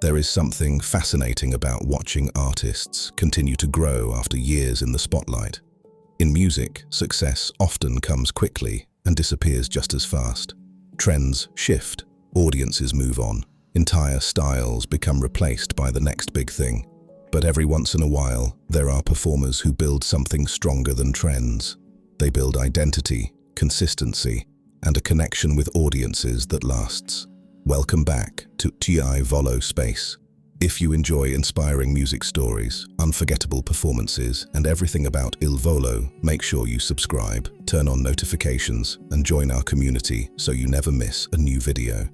There is something fascinating about watching artists continue to grow after years in the spotlight. In music, success often comes quickly and disappears just as fast. Trends shift, audiences move on, entire styles become replaced by the next big thing. But every once in a while, there are performers who build something stronger than trends. They build identity, consistency, and a connection with audiences that lasts. Welcome back to Il Volo Space. If you enjoy inspiring music stories, unforgettable performances, and everything about Il Volo, make sure you subscribe, turn on notifications, and join our community so you never miss a new video.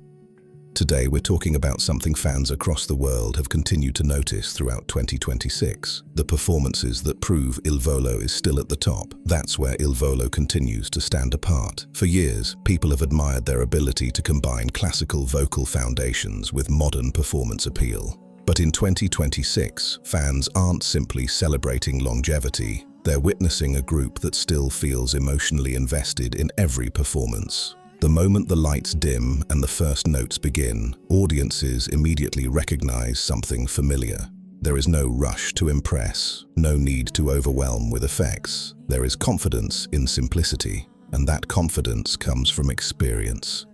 Today we're talking about something fans across the world have continued to notice throughout 2026. The performances that prove Il Volo is still at the top. That's where Il Volo continues to stand apart. For years, people have admired their ability to combine classical vocal foundations with modern performance appeal. But in 2026, fans aren't simply celebrating longevity. They're witnessing a group that still feels emotionally invested in every performance. The moment the lights dim and the first notes begin, audiences immediately recognize something familiar. There is no rush to impress, no need to overwhelm with effects. There is confidence in simplicity, and that confidence comes from experience.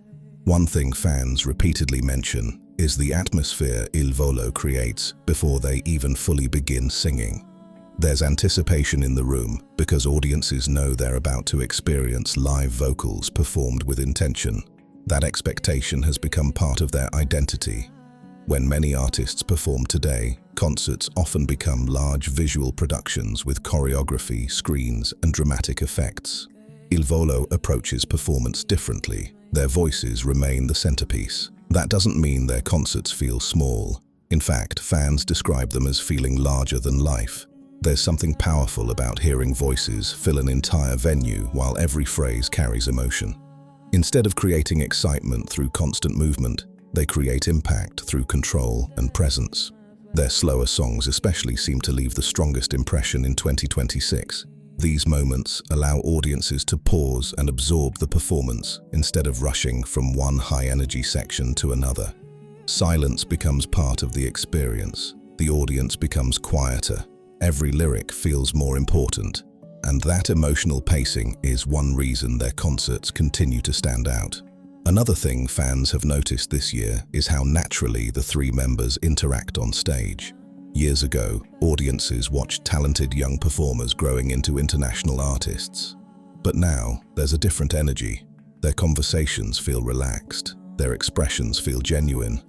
One thing fans repeatedly mention is the atmosphere Il Volo creates before they even fully begin singing. There's anticipation in the room because audiences know they're about to experience live vocals performed with intention. That expectation has become part of their identity. When many artists perform today, concerts often become large visual productions with choreography, screens, and dramatic effects. Il Volo approaches performance differently. Their voices remain the centerpiece. That doesn't mean their concerts feel small. In fact, fans describe them as feeling larger than life. There's something powerful about hearing voices fill an entire venue while every phrase carries emotion. Instead of creating excitement through constant movement, they create impact through control and presence. Their slower songs especially seem to leave the strongest impression in 2026. These moments allow audiences to pause and absorb the performance instead of rushing from one high-energy section to another. Silence becomes part of the experience. The audience becomes quieter. Every lyric feels more important, and that emotional pacing is one reason their concerts continue to stand out. Another thing fans have noticed this year is how naturally the three members interact on stage. Years ago, audiences watched talented young performers growing into international artists. But now, there's a different energy. Their conversations feel relaxed, their expressions feel genuine.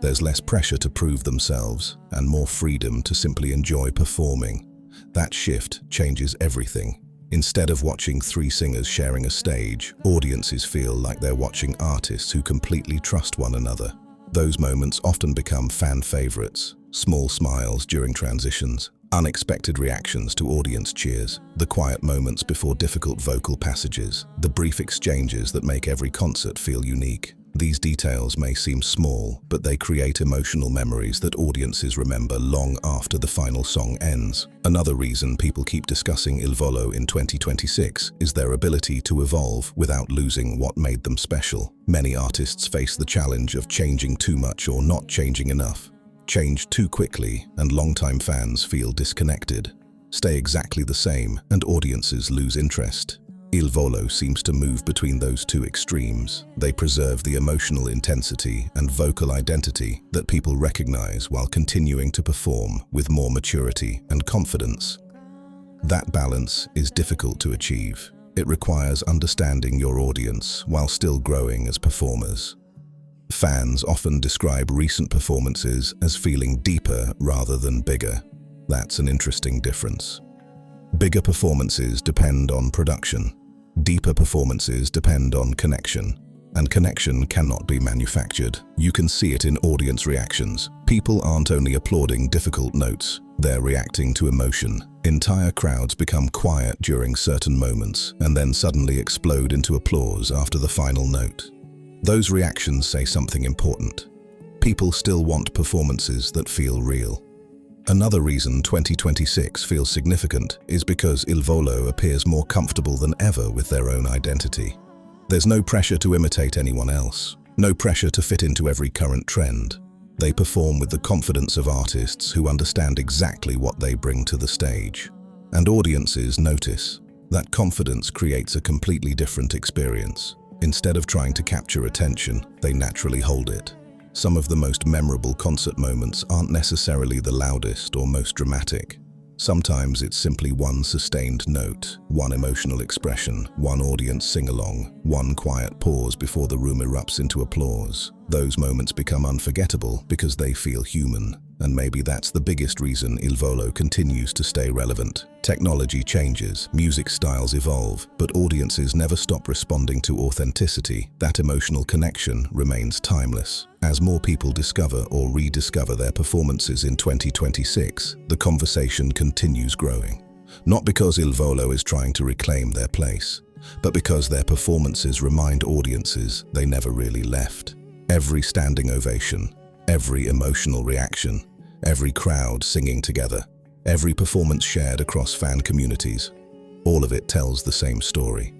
There's less pressure to prove themselves and more freedom to simply enjoy performing. That shift changes everything. Instead of watching three singers sharing a stage, audiences feel like they're watching artists who completely trust one another. Those moments often become fan favorites. Small smiles during transitions, unexpected reactions to audience cheers, the quiet moments before difficult vocal passages, the brief exchanges that make every concert feel unique. These details may seem small, but they create emotional memories that audiences remember long after the final song ends. Another reason people keep discussing Il Volo in 2026 is their ability to evolve without losing what made them special. Many artists face the challenge of changing too much or not changing enough. Change too quickly, and longtime fans feel disconnected. Stay exactly the same, and audiences lose interest. Il Volo seems to move between those two extremes. They preserve the emotional intensity and vocal identity that people recognize while continuing to perform with more maturity and confidence. That balance is difficult to achieve. It requires understanding your audience while still growing as performers. Fans often describe recent performances as feeling deeper rather than bigger. That's an interesting difference. Bigger performances depend on production. Deeper performances depend on connection. And connection cannot be manufactured. You can see it in audience reactions. People aren't only applauding difficult notes, they're reacting to emotion. Entire crowds become quiet during certain moments and then suddenly explode into applause after the final note. Those reactions say something important. People still want performances that feel real. Another reason 2026 feels significant is because Il Volo appears more comfortable than ever with their own identity. There's no pressure to imitate anyone else, no pressure to fit into every current trend. They perform with the confidence of artists who understand exactly what they bring to the stage. And audiences notice. That confidence creates a completely different experience. Instead of trying to capture attention, they naturally hold it. Some of the most memorable concert moments aren't necessarily the loudest or most dramatic. Sometimes it's simply one sustained note, one emotional expression, one audience sing-along, one quiet pause before the room erupts into applause. Those moments become unforgettable because they feel human. And maybe that's the biggest reason Il Volo continues to stay relevant. Technology changes, music styles evolve, but audiences never stop responding to authenticity. That emotional connection remains timeless. As more people discover or rediscover their performances in 2026, the conversation continues growing. Not because Il Volo is trying to reclaim their place, but because their performances remind audiences they never really left. Every standing ovation, every emotional reaction, every crowd singing together, every performance shared across fan communities, all of it tells the same story.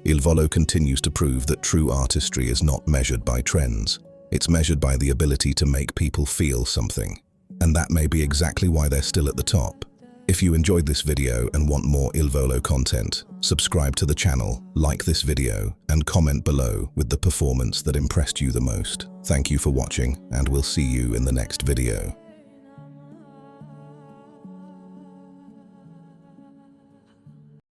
Il Volo continues to prove that true artistry is not measured by trends. It's measured by the ability to make people feel something. And that may be exactly why they're still at the top. If you enjoyed this video and want more Il Volo content, subscribe to the channel, like this video, and comment below with the performance that impressed you the most. Thank you for watching, and we'll see you in the next video.